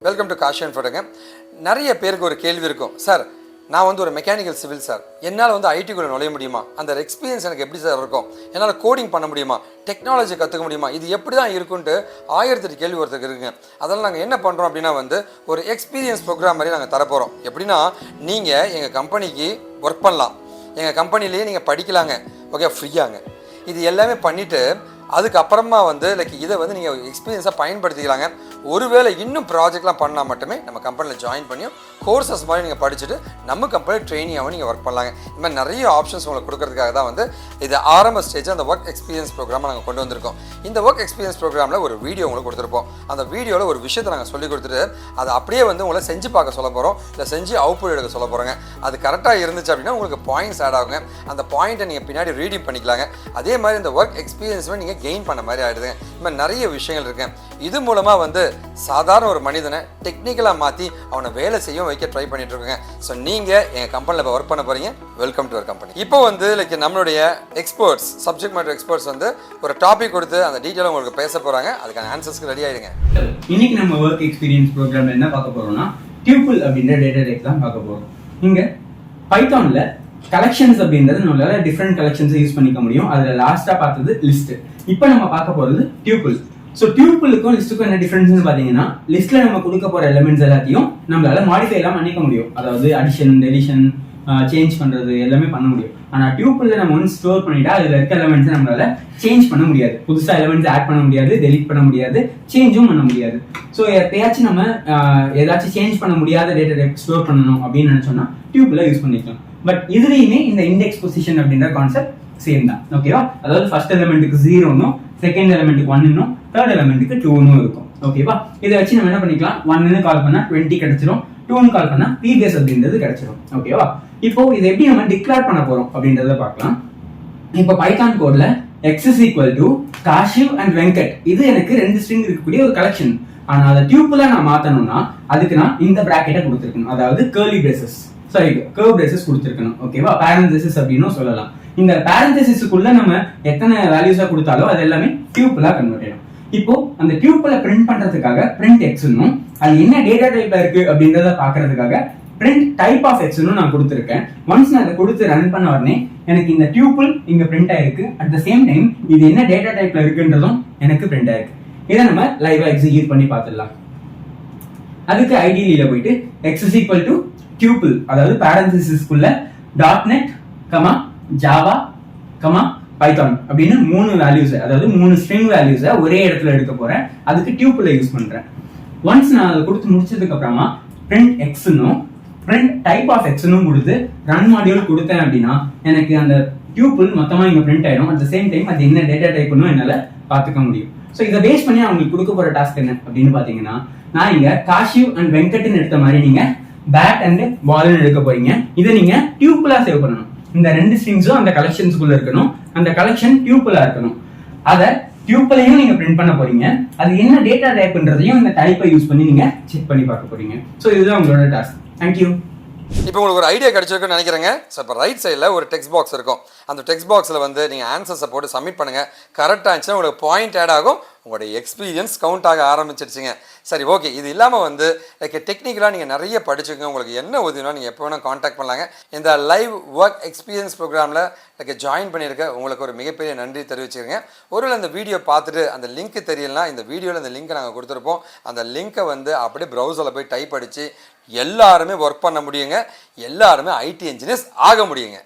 Welcome to Gaussian ஃபோட்டோங்க. நிறைய பேருக்கு ஒரு கேள்வி இருக்கும், சார் நான் வந்து ஒரு மெக்கானிக்கல் சிவில் சார், என்னால் வந்து ஐடிக்குள்ளே நுழைய முடியுமா, அந்த எக்ஸ்பீரியன்ஸ் எனக்கு எப்படி சார் இருக்கும், என்னால் கோடிங் பண்ண முடியுமா, டெக்னாலஜி கற்றுக்க முடியுமா, இது எப்படி தான் இருக்குன்ட்டு 1008 கேள்வி ஒருத்தருக்கு இருக்குங்க. அதெல்லாம் நாங்கள் என்ன பண்ணுறோம் அப்படின்னா வந்து ஒரு எக்ஸ்பீரியன்ஸ் ப்ரோக்ராம் மாதிரி நாங்கள் தரப்போகிறோம். எப்படின்னா நீங்கள் எங்கள் கம்பெனிக்கு ஒர்க் பண்ணலாம், எங்கள் கம்பெனிலேயே நீங்கள் படிக்கலாங்க, ஓகே, ஃப்ரீயாங்க. இது எல்லாமே பண்ணிவிட்டு அதுக்கப்புறமா வந்து இதை வந்து நீங்கள் எக்ஸ்பீரியன்ஸாக பயன்படுத்திக்கலாங்க. ஒருவேளை இன்னும் ப்ராஜெக்ட்லாம் பண்ணால் மட்டுமே நம்ம கம்பெனியில் ஜாயின் பண்ணியும் கோர்சஸ் மாதிரி நீங்கள் படிச்சுட்டு நம்ம கம்பெனியில் ட்ரெயினியாகவும் நீங்கள் ஒர்க் பண்ணலாங்க. இந்த மாதிரி நிறைய ஆப்ஷன்ஸ் உங்களுக்கு கொடுக்கறதுக்காக தான் வந்து இது ஆரம்ப ஸ்டேஜ் அந்த ஒர்க் எக்ஸ்பீரியன்ஸ் ப்ரோக்ராமை நாங்கள் கொண்டு வந்திருக்கோம். இந்த ஒர்க் எக்ஸ்பீரியன்ஸ் ப்ரோக்ராமில் ஒரு வீடியோ உங்களுக்கு கொடுத்துருப்போம். அந்த வீடியோவில் ஒரு விஷயத்தை நாங்கள் சொல்லி கொடுத்துட்டு அதை அப்படியே வந்து உங்களை செஞ்சு பார்க்க சொல்ல போகிறோம், இல்லை செஞ்சு அவுட்புட் எடுக்க சொல்ல போகிறோங்க. அது கரெக்டாக இருந்துச்சு அப்படின்னா உங்களுக்கு பாயிண்ட்ஸ் ஆட் ஆகுங்க. அந்த பாயிண்ட்டை நீங்கள் பின்னாடி ரீடிங் பண்ணிக்கலாங்க. அதே மாதிரி இந்த ஒர்க் எக்ஸ்பீரியன்ஸுமே நீங்கள் கெயின் பண்ண மாதிரி ஆகிடுதுங்க. இந்த மாதிரி நிறைய விஷயங்கள் இருக்குங்க. இது மூலமாக வந்து சாதாரண ஒரு மனிதனை டெக்னிக்கலாக மாற்றி அவனை வேலை செய்ய வைக்க ட்ரை பண்ணிட்டு இருக்கோங்க. ஸோ நீங்கள் எங்கள் கம்பெனியில் இப்போ ஒர்க் பண்ண போகிறீங்க. Welcome to our company. இப்போ வந்து நம்மளுடைய எக்ஸ்பர்ட்ஸ், சப்ஜெக்ட் மேட்டர் எக்ஸ்பர்ட்ஸ் வந்து ஒரு டாபிக் கொடுத்து அந்த டீட்டெயிலாக உங்களுக்கு பேச போகிறாங்க. அதுக்கான ஆன்சர்ஸ்க்கு ரெடி ஆகிடுங்க. இன்னைக்கு நம்ம ஒர்க் எக்ஸ்பீரியன்ஸ் ப்ரோக்ராம்ல என்ன பார்க்க போறோம்னா டியூபிள் அப்படின்ற டேட்டா டைப் தான் பார்க்க போறோம். இங்க பைத்தான்ல கலெக்ஷன்ஸ் அப்படின்றது நம்மளால டிஃப்ரெண்ட் கலெக்ஷன்ஸ் யூஸ் பண்ணிக்க முடியும். அதுல லாஸ்டா பார்த்தது லிஸ்ட். இப்போ நம்ம பார்க்க போறது டியூபிள். ஸோ டியூபிளுக்கும் லிஸ்ட்டுக்கும் என்ன டிஃபரன்ஸ்னு பார்த்தீங்கன்னா, லிஸ்ட்ல நம்ம கொடுக்க போற எலிமெண்ட்ஸ் எல்லாத்தையும் நம்மளால மாடிஃபை எல்லாம் பண்ணிக்க முடியும். அதாவது அடிஷன், டெலிஷன், சேஞ்ச் பண்றது எல்லாமே பண்ண முடியும். ஆனா டியூபிள்ல நம்ம ஒன்ஸ் ஸ்டோர் பண்ணிட்டா அதுல இருக்க எலிமெண்ட்ஸ் நம்மளால சேஞ்ச் பண்ண முடியாது. புதுசா எலிமெண்ட்ஸ் ஆட் பண்ண முடியாது, டெலிட் பண்ண முடியாது, சேஞ்சும் பண்ண முடியாது. ஸோ எப்பயாச்சும் நம்ம ஏதாச்சும் சேஞ்ச் பண்ண முடியாத டேட்டா டைப் ஸ்டோர் பண்ணணும் அப்படின்னு நினைச்சோம்னா டியூபிள யூஸ் பண்ணிக்கலாம். பட் இதுலயுமே இந்த இண்டெக்ஸ் பொசிஷன் அப்படின்ற கான்செப்ட் சேம் தான். ஓகேவா? அதாவது ஃபர்ஸ்ட் எலிமெண்ட்டுக்கு 0னும், செகண்ட் எலிமெண்ட்டுக்கு 1னும், தேர்ட் எலிமெண்ட்டுக்கு 2னும் இருக்கும். ஓகேவா? இதை வச்சு நம்ம என்ன பண்ணிக்கலாம், 1னு கால் பண்ணா 20 கிடைச்சிரும், 2னு கால் பண்ணா pbase அப்படின்றது கிடைச்சிரும். ஓகேவா? இப்போ இதை எப்படி நம்ம டிக்ளேர் பண்ண போறோம் அப்படின்றத பார்க்கலாம். இப்போ பைத்தான் கோட்ல x is equal to Kashiv and Venkat, இது எனக்கு 2 ஸ்ட்ரிங் இருக்கக்கூடிய ஒரு கலெக்ஷன். ஆனா அதை டியூபிளா நான் மாத்தணும்னா அதுக்கு நான் இந்த பிராக்கெட்டை கொடுத்துருக்கணும், அதாவது curly braces, sorry curve braces கொடுத்துருக்கணும். ஓகேவா? parenthesis அப்படின்னு சொல்லலாம். இந்த parenthesisக்குள்ள நம்ம எத்தனை வேல்யூஸா கொடுத்தாலும் அது எல்லாமே டியூபிளா கன்வெர்ட் ஆயிடும். இப்போ அந்த டியூபிள பிரிண்ட் பண்றதுக்காக print x னும், அது என்ன டேட்டா டைப்ல இருக்கு அப்படின்றத பாக்குறதுக்காக print type of x னும் நான் கொடுத்திருக்கேன். ஒன்ஸ் நான் அதை கொடுத்து ரன் பண்ண உடனே எனக்கு இந்த டியூபிள் இங்க பிரிண்ட் ஆயிருக்கு. அட் த சேம் டைம் இது என்ன டேட்டா டைப்ல இருக்குன்றதும் எனக்கு பிரிண்ட் ஆயிருக்கு. இதை நம்ம லைவா எக்ஸிக்யூட் பண்ணி பார்த்துடலாம். அதுக்கு ஐடியில போயிட்டு x is equal to tuple, அதாவது parenthesisக்குள்ள .NET, ஜாவா, பைத்தான் அப்படின்னு 3 வேல்யூஸ், அதாவது 3 ஸ்ட்ரிங் வேல்யூஸ ஒரே இடத்துல எடுக்க போறேன். அதுக்கு டியூபிள யூஸ் பண்றேன். ஒன்ஸ் நான் அதை கொடுத்து முடிச்சதுக்கு அப்புறமா print x னும் print type of x னும் கொடுத்து ரன் மாடியூல் கொடுத்தேன் அப்படின்னா எனக்கு அந்த டியூபிள் மொத்தமா இங்க பிரிண்ட் ஆயிடும். அட் த சேம் டைம் அது என்ன டேட்டா டைப்னு என்னால பாத்துக்க முடியும். ஸோ இதை பேஸ் பண்ணி அவங்களுக்கு கொடுக்க போற டாஸ்க் என்ன அப்படின்னு பாத்தீங்கன்னா, நான் இங்க காஷிவ் அண்ட் வெங்கட்னு எடுத்த மாதிரி நீங்க பேட் அண்ட் பால்னு எடுக்க போறீங்க. இதை நீங்க டியூபிளா சேவ் பண்ணணும். இந்த 2 ஸ்ட்ரிங்ஸும் அந்த கலெக்ஷன்ஸ்குள்ள இருக்கணும், அந்த கலெக்ஷன் டியூபிளா இருக்கணும். அத டியூபிளையும் நீங்க பிரிண்ட் பண்ண போறீங்க. அது என்ன டேட்டா டைப்ன்றதையும் இந்த டைப்பை யூஸ் பண்ணி நீங்க செக் பண்ணி பார்க்க போறீங்க. ஸோ இதுதான் உங்களோட டாஸ்க். தேங்க்யூ. இப்போ உங்களுக்கு ஒரு ஐடியா கிடைச்சிருக்குன்னு நினைக்கிறேங்க. ஸோ இப்போ ரைட் சைடில் ஒரு டெக்ஸ்ட் பாக்ஸ் இருக்கும். அந்த டெக்ஸ்ட் பாக்ஸில் வந்து நீங்கள் ஆன்சர்ஸை போட்டு சப்மிட் பண்ணுங்கள். கரெக்டாக இருந்துச்சுன்னா உங்களுக்கு பாயிண்ட் ஆட் ஆகும், உங்களுடைய எக்ஸ்பீரியன்ஸ் கவுண்ட் ஆக ஆரம்பிச்சிருச்சுங்க. சரி, ஓகே. இது இல்லாமல் வந்து டெக்னிக்கலாக நீங்கள் நிறைய படிச்சுக்கோங்க. உங்களுக்கு என்ன உதவினா நீங்கள் எப்போ வேணால் காண்டாக்ட் பண்ணலாங்க. இந்த லைவ் ஒர்க் எக்ஸ்பீரியன்ஸ் ப்ரோக்ராமில் ஜாயின் பண்ணியிருக்க உங்களுக்கு ஒரு மிகப்பெரிய நன்றி தெரிவிச்சுக்கிறேங்க. ஒருவேளை இந்த வீடியோ பார்த்துட்டு அந்த லிங்க் தெரியலனா இந்த வீடியோவில் இந்த லிங்க்கை நாங்கள் கொடுத்துருப்போம். அந்த லிங்க்கை வந்து அப்படியே ப்ரௌசரில் போய் டைப் அடித்து எல்லாருமே ஒர்க் பண்ண முடியுங்க. எல்லாருமே ஐடி இன்ஜினியர்ஸ் ஆக முடியுங்க.